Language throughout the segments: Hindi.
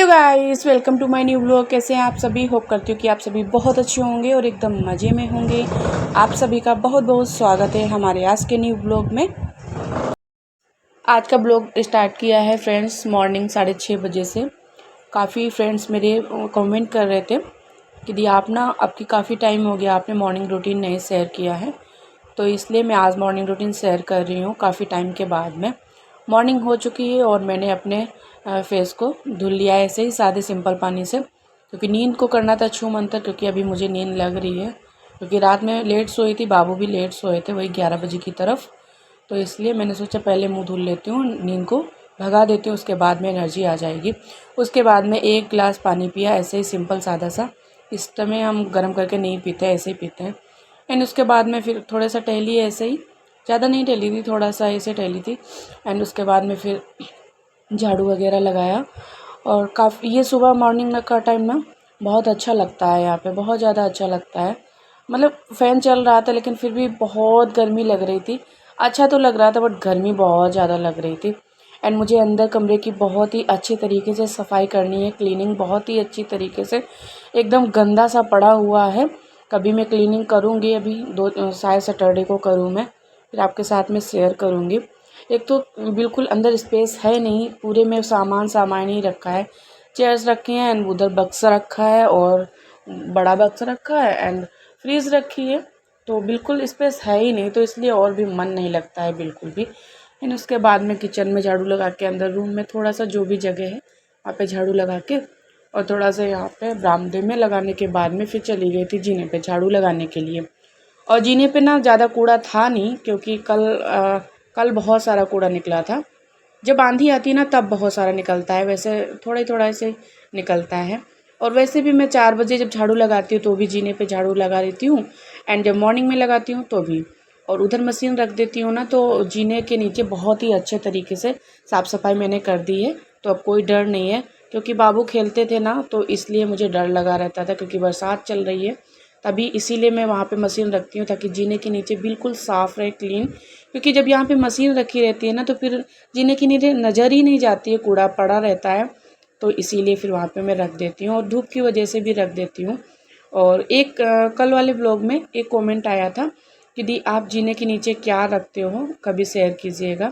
Guys, welcome to my new blog. कैसे हैं आप सभी? होप करती हूँ कि आप सभी बहुत अच्छे होंगे और एकदम मज़े में होंगे। आप सभी का बहुत बहुत स्वागत है हमारे आज के न्यू ब्लॉग में। आज का ब्लॉग स्टार्ट किया है फ्रेंड्स मॉर्निंग 6:30 बजे से। काफ़ी फ्रेंड्स मेरे कमेंट कर रहे थे कि दी आप ना आपकी काफ़ी टाइम हो गया, आपने मॉर्निंग रूटीन नहीं शेयर किया है, तो इसलिए मैं आज मॉर्निंग रूटीन शेयर कर रही हूँ काफ़ी टाइम के बाद में। मॉर्निंग हो चुकी है और मैंने अपने फेस को धुल लिया है ऐसे ही सादे सिंपल पानी से, क्योंकि नींद को करना था छू मंतर, क्योंकि अभी मुझे नींद लग रही है, क्योंकि रात में लेट सोई थी, बाबू भी लेट सोए थे वही 11 बजे की तरफ। तो इसलिए मैंने सोचा पहले मुंह धुल लेती हूँ, नींद को भगा देती हूँ, उसके बाद में एनर्जी आ जाएगी। उसके बाद में 1 गिलास पानी पिया, ऐसे ही सिंपल सादा सा। इस समय हम गर्म करके नहीं पीते, ऐसे ही पीते हैं। एंड उसके बाद में फिर थोड़ा सा टहली, ऐसे ही ज़्यादा नहीं टहली थी, थोड़ा सा ऐसे टहली थी। एंड उसके बाद में फिर झाड़ू वगैरह लगाया। और काफ़ी ये सुबह मॉर्निंग का टाइम ना बहुत अच्छा लगता है, यहाँ पे बहुत ज़्यादा अच्छा लगता है। मतलब फ़ैन चल रहा था लेकिन फिर भी बहुत गर्मी लग रही थी। अच्छा तो लग रहा था बट गर्मी बहुत ज़्यादा लग रही थी। एंड मुझे अंदर कमरे की बहुत ही अच्छी तरीके से सफाई करनी है, क्लीनिंग बहुत ही अच्छी तरीके से। एकदम गंदा सा पड़ा हुआ है, कभी मैं क्लीनिंग करूँगी, अभी शायद सैटरडे को करूँ मैं, फिर आपके साथ में शेयर करूँगी। एक तो बिल्कुल अंदर स्पेस है नहीं, पूरे में सामान ही रखा है। चेयर्स रखे हैं एंड उधर बक्सा रखा है और बड़ा बक्सा रखा है एंड फ्रीज़ रखी है, तो बिल्कुल स्पेस है ही नहीं, तो इसलिए और भी मन नहीं लगता है बिल्कुल भी। एंड उसके बाद में किचन में झाड़ू लगा के, अंदर रूम में थोड़ा सा जो भी जगह है वहाँ पे झाड़ू लगा के, और थोड़ा सा यहाँ पे बरामदे में लगाने के बाद में फिर चली गई थी जीने पे झाड़ू लगाने के लिए। और जीने पे ना ज़्यादा कूड़ा था नहीं, क्योंकि कल बहुत सारा कूड़ा निकला था। जब आंधी आती है ना तब बहुत सारा निकलता है, वैसे थोड़ा ही थोड़ा ऐसे निकलता है। और वैसे भी मैं 4 बजे जब झाड़ू लगाती हूँ तो भी जीने पे झाड़ू लगा लेती हूँ, एंड जब मॉर्निंग में लगाती हूँ तो भी। और उधर मशीन रख देती हूँ ना, तो जीने के नीचे बहुत ही अच्छे तरीके से साफ़ सफाई मैंने कर दी है, तो अब कोई डर नहीं है। क्योंकि बाबू खेलते थे ना, तो इसलिए मुझे डर लगा रहता था, क्योंकि बरसात चल रही है तभी, इसीलिए मैं वहाँ पे मशीन रखती हूँ ताकि जीने के नीचे बिल्कुल साफ़ रहे, क्लीन। क्योंकि जब यहाँ पे मशीन रखी रहती है ना, तो फिर जीने के नीचे नज़र ही नहीं जाती है, कूड़ा पड़ा रहता है, तो इसीलिए फिर वहाँ पे मैं रख देती हूँ, और धूप की वजह से भी रख देती हूँ। और एक कल वाले ब्लॉग में एक कमेंट आया था कि दी आप जीने के नीचे क्या रखते हो, कभी शेयर कीजिएगा।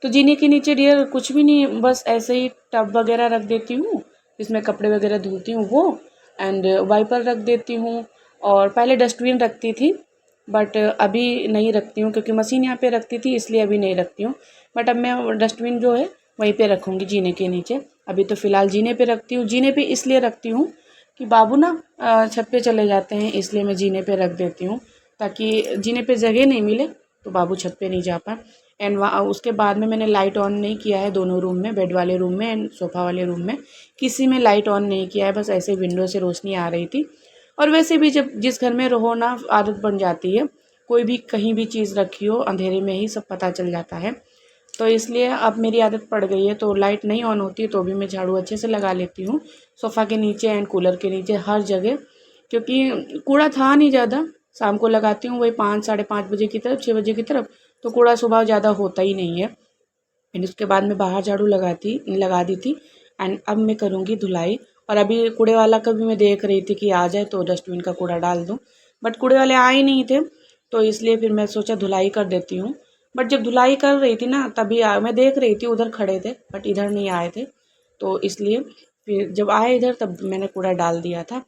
तो जीने के नीचे डियर कुछ भी नहीं, बस ऐसे ही टब वगैरह रख देती हूँ, जिसमें कपड़े वगैरह धुलती हूँ वो, एंड वाइपर रख देती हूँ। और पहले डस्टबिन रखती थी बट अभी नहीं रखती हूँ, क्योंकि मशीन यहाँ पे रखती थी, इसलिए अभी नहीं रखती हूँ। बट अब मैं डस्टबिन जो है वहीं पे रखूँगी, जीने के नीचे। अभी तो फ़िलहाल जीने पे रखती हूँ। जीने पे इसलिए रखती हूँ कि बाबू ना छत पे चले जाते हैं, इसलिए मैं जीने पे रख देती हूँ, ताकि जीने पे जगह नहीं मिले तो बाबू छत पे नहीं जा पाए। एंड वहाँ उसके बाद में मैंने लाइट ऑन नहीं किया है, दोनों रूम में, बेड वाले रूम में एंड सोफ़ा वाले रूम में, किसी में लाइट ऑन नहीं किया है, बस ऐसे विंडो से रोशनी आ रही थी। और वैसे भी जब जिस घर में रहो ना, आदत बन जाती है, कोई भी कहीं भी चीज़ रखी हो अंधेरे में ही सब पता चल जाता है, तो इसलिए अब मेरी आदत पड़ गई है, तो लाइट नहीं ऑन होती है तो भी मैं झाड़ू अच्छे से लगा लेती हूँ, सोफ़ा के नीचे एंड कूलर के नीचे, हर जगह। क्योंकि कूड़ा था नहीं ज़्यादा, शाम को लगाती हूँ वही 5 साढ़े 5 बजे की तरफ, 6 बजे की तरफ, तो कूड़ा सुबह ज़्यादा होता ही नहीं है। फिर उसके बाद में बाहर झाड़ू लगा दी थी। एंड अब मैं करूँगी धुलाई। और अभी कूड़े वाला का भी मैं देख रही थी कि आ जाए तो डस्टबिन का कूड़ा डाल दूँ, बट कूड़े वाले आए ही नहीं थे, तो इसलिए फिर मैं सोचा धुलाई कर देती हूँ। बट जब धुलाई कर रही थी ना तभी मैं देख रही थी, उधर खड़े थे बट इधर नहीं आए थे, तो इसलिए फिर जब आए इधर तब मैंने कूड़ा डाल दिया था।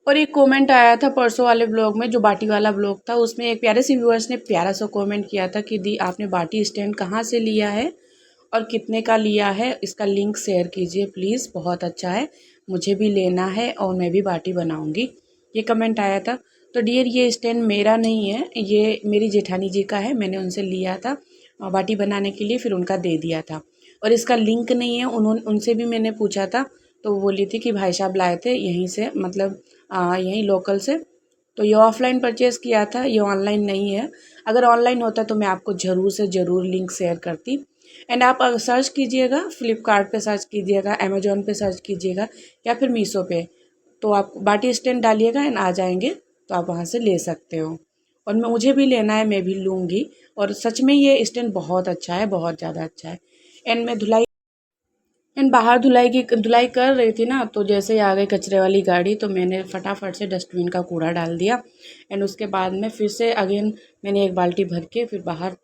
और एक कमेंट आया था परसों वाले ब्लॉग में, जो बाटी वाला ब्लॉग था, उसमें एक प्यारे से व्यूअर्स ने प्यारा सा कमेंट किया था कि दी आपने बाटी स्टैंड कहाँ से लिया है और कितने का लिया है, इसका लिंक शेयर कीजिए प्लीज़, बहुत अच्छा है, मुझे भी लेना है और मैं भी बाटी बनाऊंगी। ये कमेंट आया था। तो डियर, ये स्टैंड मेरा नहीं है, ये मेरी जेठानी जी का है, मैंने उनसे लिया था बाटी बनाने के लिए, फिर उनका दे दिया था। और इसका लिंक नहीं है, उनसे भी मैंने पूछा था, तो वो बोली थी कि भाई साहब लाए थे यहीं से, मतलब यहीं लोकल से। तो ये ऑफ़लाइन परचेज़ किया था, ये ऑनलाइन नहीं है। अगर ऑनलाइन होता तो मैं आपको ज़रूर से ज़रूर लिंक शेयर करती। एंड आप सर्च कीजिएगा, फ़्लिपकार्ट पे सर्च कीजिएगा, अमेज़ॉन पे सर्च कीजिएगा या फिर मीशो पे, तो आप बाटी स्टैंड डालिएगा एंड आ जाएंगे, तो आप वहाँ से ले सकते हो। और मुझे भी लेना है, मैं भी लूँगी। और सच में ये स्टैंड बहुत अच्छा है, बहुत ज़्यादा अच्छा है। एंड मैं बाहर धुलाई कर रही थी ना, तो जैसे ही आ गई कचरे वाली गाड़ी, तो मैंने फटाफट से डस्टबिन का कूड़ा डाल दिया। एंड उसके बाद में फिर से अगेन मैंने एक बाल्टी भर के फिर बाहर,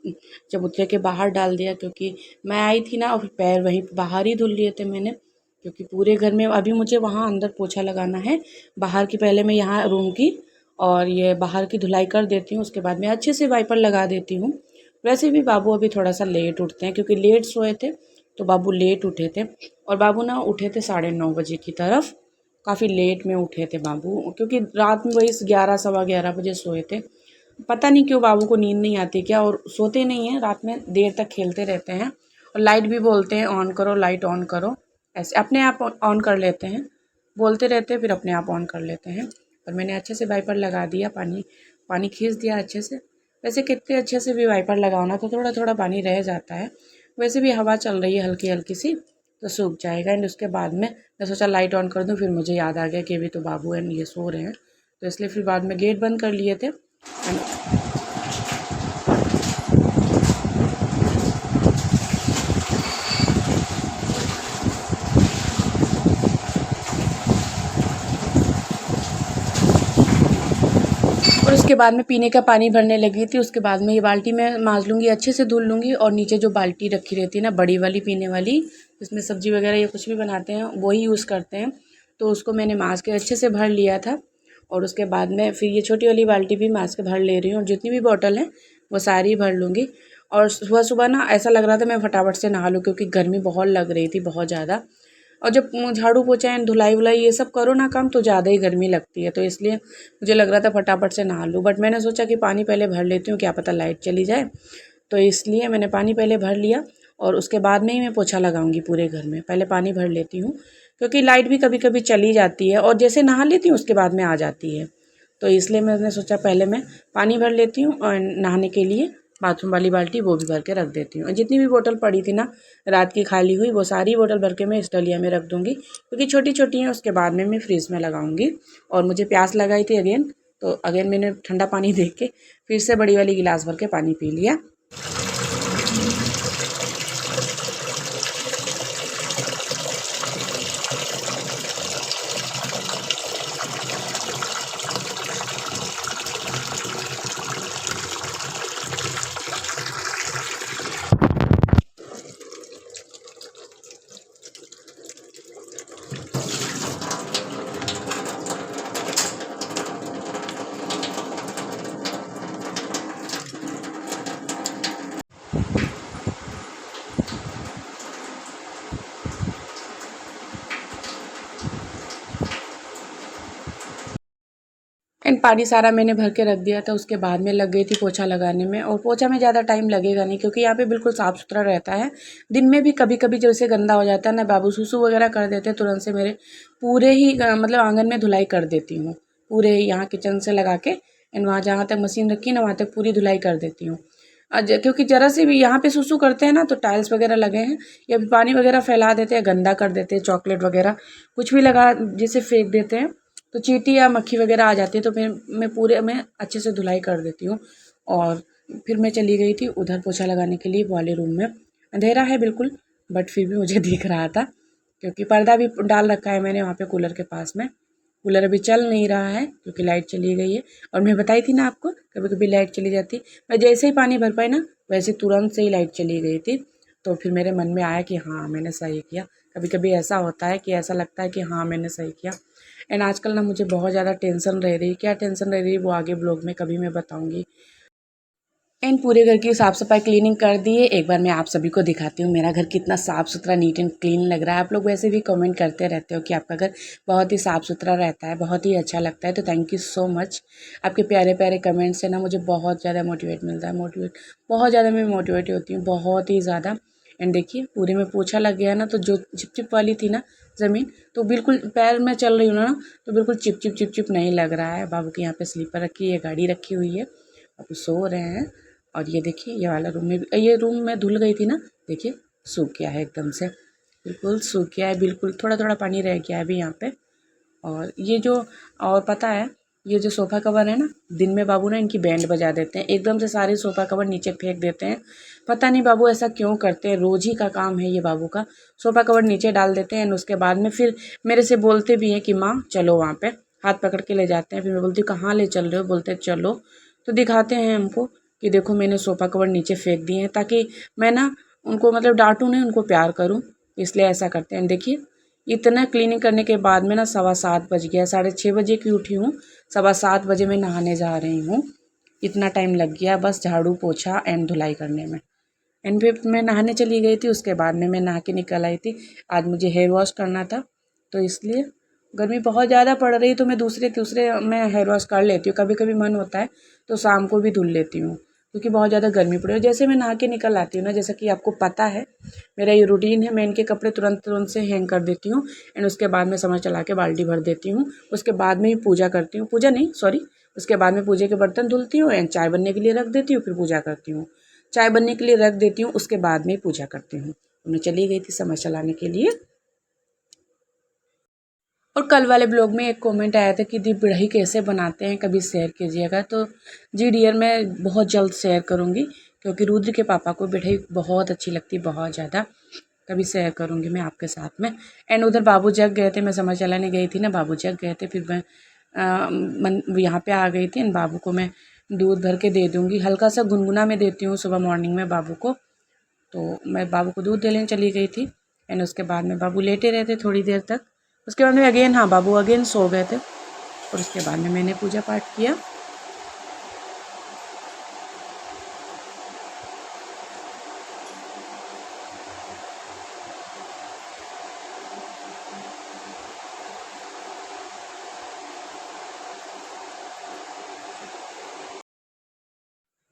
चबूतरे के बाहर डाल दिया, क्योंकि मैं आई थी ना और पैर वहीं बाहर ही धुल लिए थे मैंने, क्योंकि पूरे घर में अभी मुझे वहाँ अंदर पोछा लगाना है। बाहर की पहले मैं यहाँ रूम की और ये बाहर की धुलाई कर देती हूँ, उसके बाद मैं अच्छे से वाइपर लगा देती हूँ। वैसे भी बाबू अभी थोड़ा सा लेट उठते हैं, क्योंकि लेट सोए थे, तो बाबू लेट उठे थे। और बाबू ना उठे थे 9:30 बजे की तरफ, काफ़ी लेट में उठे थे बाबू, क्योंकि रात में वही 11 सवा 11 बजे सोए थे। पता नहीं क्यों बाबू को नींद नहीं आती क्या, और सोते नहीं हैं रात में, देर तक खेलते रहते हैं। और लाइट भी बोलते हैं ऑन करो, लाइट ऑन करो, ऐसे अपने आप ऑन कर लेते हैं, बोलते रहते हैं फिर अपने आप ऑन कर लेते हैं। और मैंने अच्छे से वाइपर लगा दिया, पानी पानी खींच दिया अच्छे से। वैसे कितने अच्छे से भी वाइपर लगाओ ना, तो थोड़ा थोड़ा पानी रह जाता है। वैसे भी हवा चल रही है हल्की हल्की सी, तो सूख जाएगा। एंड उसके बाद में मैं सोचा लाइट ऑन कर दूं, फिर मुझे याद आ गया कि अभी तो बाबू एंड ये सो रहे हैं, तो इसलिए फिर बाद में गेट बंद कर लिए थे। एंड और उसके बाद में पीने का पानी भरने लगी थी। उसके बाद में ये बाल्टी में मांज लूँगी, अच्छे से धुल लूँगी। और नीचे जो बाल्टी रखी रहती है ना, बड़ी वाली पीने वाली, जिसमें सब्ज़ी वगैरह या कुछ भी बनाते हैं, वही यूज़ करते हैं, तो उसको मैंने मांज के अच्छे से भर लिया था। और उसके बाद में फिर ये छोटी वाली बाल्टी भी मांज के भर ले रही हूँ, और जितनी भी बॉटल हैं वो सारी भर लूँगी। और सुबह सुबह ना ऐसा लग रहा था मैं फटाफट से नहा लूँ, क्योंकि गर्मी बहुत लग रही थी, बहुत ज़्यादा। और जब झाड़ू पोछा एंड धुलाई वुलाई ये सब करो ना काम, तो ज़्यादा ही गर्मी लगती है, तो इसलिए मुझे लग रहा था फटाफट से नहा लूँ। बट मैंने सोचा कि पानी पहले भर लेती हूँ, क्या पता लाइट चली जाए, तो इसलिए मैंने पानी पहले भर लिया। और उसके बाद में ही मैं पोछा लगाऊंगी पूरे घर में, पहले पानी भर लेती हूँ, क्योंकि लाइट भी कभी कभी चली जाती है, और जैसे नहा लेती हूँ उसके बाद में आ जाती है, तो इसलिए मैंने सोचा पहले मैं पानी भर लेती हूँ। और नहाने के लिए बाथरूम वाली बाल्टी वो भी भर के रख देती हूँ। और जितनी भी बोतल पड़ी थी ना रात की खाली हुई, वो सारी बोतल भर के मैं इस डलिया में रख दूँगी, क्योंकि छोटी छोटी हैं, उसके बाद में मैं फ्रीज़ में लगाऊंगी। और मुझे प्यास लगाई थी अगेन, तो अगेन मैंने ठंडा पानी देख के फिर से बड़ी वाली गिलास भर के पानी पी लिया। एंड पानी सारा मैंने भर के रख दिया था। उसके बाद में लग गई थी पोछा लगाने में, और पोछा में ज़्यादा टाइम लगेगा नहीं, क्योंकि यहाँ पे बिल्कुल साफ़ सुथरा रहता है। दिन में भी कभी कभी जैसे गंदा हो जाता है ना, बाबू सुसु वगैरह कर देते हैं, तुरंत से मेरे पूरे ही मतलब आंगन में धुलाई कर देती हूँ, पूरे यहाँ किचन से लगा के, एंड वहाँ जहाँ तक मशीन रखी ना वहाँ तक पूरी धुलाई कर देती हूँ। क्योंकि ज़रा से भी यहाँ पे सुसु करते हैं ना, तो टाइल्स वगैरह लगे हैं या पानी वगैरह फैला देते हैं, गंदा कर देते हैं, चॉकलेट वगैरह कुछ भी लगा जिसे फेंक देते हैं, तो चींटी या मक्खी वगैरह आ जाती है, तो फिर मैं पूरे में अच्छे से धुलाई कर देती हूँ। और फिर मैं चली गई थी उधर पोछा लगाने के लिए वाले रूम में। अंधेरा है बिल्कुल, बट फिर भी मुझे दिख रहा था, क्योंकि पर्दा भी डाल रखा है मैंने वहाँ पे कूलर के पास में। कूलर अभी चल नहीं रहा है क्योंकि लाइट चली गई है। और मैं बताई थी ना आपको, कभी कभी लाइट चली जाती, मैं जैसे ही पानी भर पाई ना, वैसे तुरंत से ही लाइट चली गई थी। तो फिर मेरे मन में आया कि हाँ मैंने सही किया। कभी कभी ऐसा होता है कि ऐसा लगता है कि हाँ मैंने सही किया। एंड आजकल ना मुझे बहुत ज़्यादा टेंशन रह रही, क्या टेंशन रह रही है वो आगे ब्लॉग में कभी मैं बताऊँगी। एंड पूरे घर की साफ़ सफाई क्लीनिंग कर दिए। एक बार मैं आप सभी को दिखाती हूँ मेरा घर कितना साफ़ सुथरा नीट एंड क्लीन लग रहा है। आप लोग वैसे भी कमेंट करते रहते हो कि आपका घर बहुत ही साफ़ सुथरा रहता है, बहुत ही अच्छा लगता है, तो थैंक यू सो मच। आपके प्यारे प्यारे कमेंट से ना मुझे बहुत ज़्यादा मोटिवेट मिलता है, बहुत ज़्यादा मैं मोटिवेट होती हूँ, बहुत ही ज़्यादा। एंड देखिए पूरे में पोछा लग गया ना, तो जो चिप वाली थी ना ज़मीन, तो बिल्कुल पैर में चल रही हूँ ना, तो बिल्कुल चिप नहीं लग रहा है। बाबू के यहाँ पे स्लीपर रखी है, गाड़ी रखी हुई है, अब सो रहे हैं। और ये देखिए ये वाला रूम में भी, ये रूम में धुल गई थी ना, देखिए सूख गया है एकदम से, बिल्कुल सूख गया है, बिल्कुल थोड़ा थोड़ा पानी रह गया है अभी यहाँ पे। और ये जो, और पता है ये जो सोफ़ा कवर है ना, दिन में बाबू ना इनकी बैंड बजा देते हैं, एकदम से सारे सोफ़ा कवर नीचे फेंक देते हैं। पता नहीं बाबू ऐसा क्यों करते हैं, रोज़ ही का काम है ये बाबू का। सोफ़ा कवर नीचे डाल देते हैं, उसके बाद में फिर मेरे से बोलते भी हैं कि माँ चलो वहाँ पे, हाथ पकड़ के ले जाते हैं। फिर मैं बोलती हूँ कहाँ ले चल रहे हो, बोलते चलो, तो दिखाते हैं हमको कि देखो मैंने सोफ़ा कवर नीचे फेंक दिए हैं, ताकि मैं ना उनको मतलब डांटूँ नहीं, उनको प्यार करूँ, इसलिए ऐसा करते हैं। देखिए इतना क्लीनिंग करने के बाद में ना 7:15 बज गया, 6:30 बजे की उठी हूँ, 7:15 बजे मैं नहाने जा रही हूँ। इतना टाइम लग गया बस झाड़ू पोछा एंड धुलाई करने में। एंड फिर मैं नहाने चली गई थी, उसके बाद में मैं नहा के निकल आई थी। आज मुझे हेयर वॉश करना था, तो इसलिए गर्मी बहुत ज़्यादा पड़ रही, तो मैं दूसरे दूसरे मैं हेयर वॉश कर लेती हूँ। कभी कभी मन होता है तो शाम को भी धुल लेती हूँ, क्योंकि बहुत ज़्यादा गर्मी पड़ रही है। जैसे मैं नहा के निकल आती हूँ ना, जैसा कि आपको पता है मेरा ये रूटीन है, मैं इनके कपड़े तुरंत तुरंत से हैंग कर देती हूँ। एंड उसके बाद में समर चला के बाल्टी भर देती हूँ। उसके बाद में ही पूजा करती हूँ, पूजा नहीं सॉरी, उसके बाद में पूजे के बर्तन धुलती हूँ एंड चाय बनने के लिए रख देती हूँ, फिर पूजा करती हूँ। चाय बनने के लिए रख देती हूँ, उसके बाद में पूजा करती हूँ। मैं चली गई थी समर चलाने के लिए। और कल वाले ब्लॉग में एक कमेंट आया था कि दी बिरही कैसे बनाते हैं, कभी शेयर कीजिएगा। तो जी डियर मैं बहुत जल्द शेयर करूँगी, क्योंकि रुद्र के पापा को बिरही बहुत अच्छी लगती है, बहुत ज़्यादा। कभी शेयर करूँगी मैं आपके साथ में। एंड उधर बाबू जग गए थे, मैं समर चलाने गई थी ना, बाबू जग गए थे, फिर मैं यहाँ पे आ गई थी। एंड बाबू को मैं दूध भर के दे दूँगी, हल्का सा गुनगुना में देती हूँ सुबह मॉर्निंग में बाबू को। तो मैं बाबू को दूध देने चली गई थी। एंड उसके बाद में बाबू लेटे रहे थे थोड़ी देर तक। उसके बाद में अगेन, हाँ बाबू अगेन सो गए थे। और उसके बाद में मैंने पूजा पाठ किया।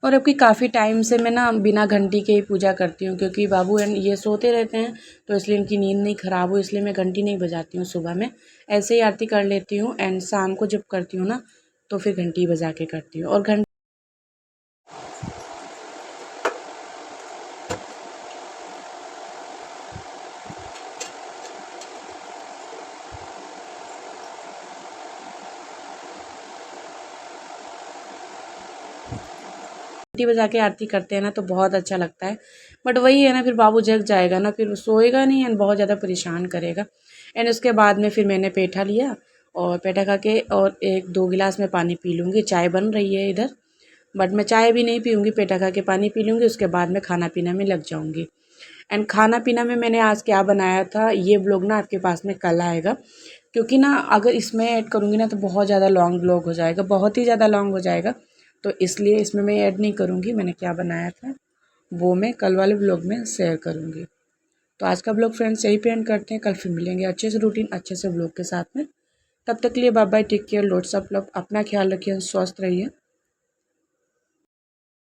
और अब की काफ़ी टाइम से मैं ना बिना घंटी के ही पूजा करती हूँ, क्योंकि बाबू ये सोते रहते हैं, तो इसलिए इनकी नींद नहीं ख़राब हो, इसलिए मैं घंटी नहीं बजाती हूँ सुबह में। ऐसे ही आरती कर लेती हूँ एंड शाम को जब करती हूँ ना, तो फिर घंटी बजा के करती हूँ। और घंटी बजा के आरती करते हैं ना, तो बहुत अच्छा लगता है। बट वही है ना, फिर बाबू जग जाएगा ना, फिर सोएगा नहीं एंड बहुत ज़्यादा परेशान करेगा। एंड उसके बाद में फिर मैंने पेठा लिया, और पेठा खा के और 1-2 गिलास में पानी पी लूँगी। चाय बन रही है इधर, बट मैं चाय भी नहीं पीऊँगी, पेठा खा के पानी पी लूँगी, उसके बाद में खाना पीना में लग जाऊँगी। एंड खाना पीना में मैंने आज क्या बनाया था, ये ब्लॉग ना आपके पास में कल आएगा, क्योंकि ना अगर इसमें ऐड करूँगी ना तो बहुत ज़्यादा लॉन्ग ब्लॉग हो जाएगा, बहुत ही ज़्यादा लॉन्ग हो जाएगा। तो इसलिए इसमें मैं ऐड नहीं करूँगी। मैंने क्या बनाया था वो मैं कल वाले ब्लॉग में शेयर करूँगी। तो आज का ब्लॉग फ्रेंड्स यही पे एंड करते हैं, कल फिर मिलेंगे अच्छे से रूटीन अच्छे से ब्लॉग के साथ में। तब तक के लिए bye bye, take care, lots of love, अपना ख्याल रखिए, स्वस्थ रहिए।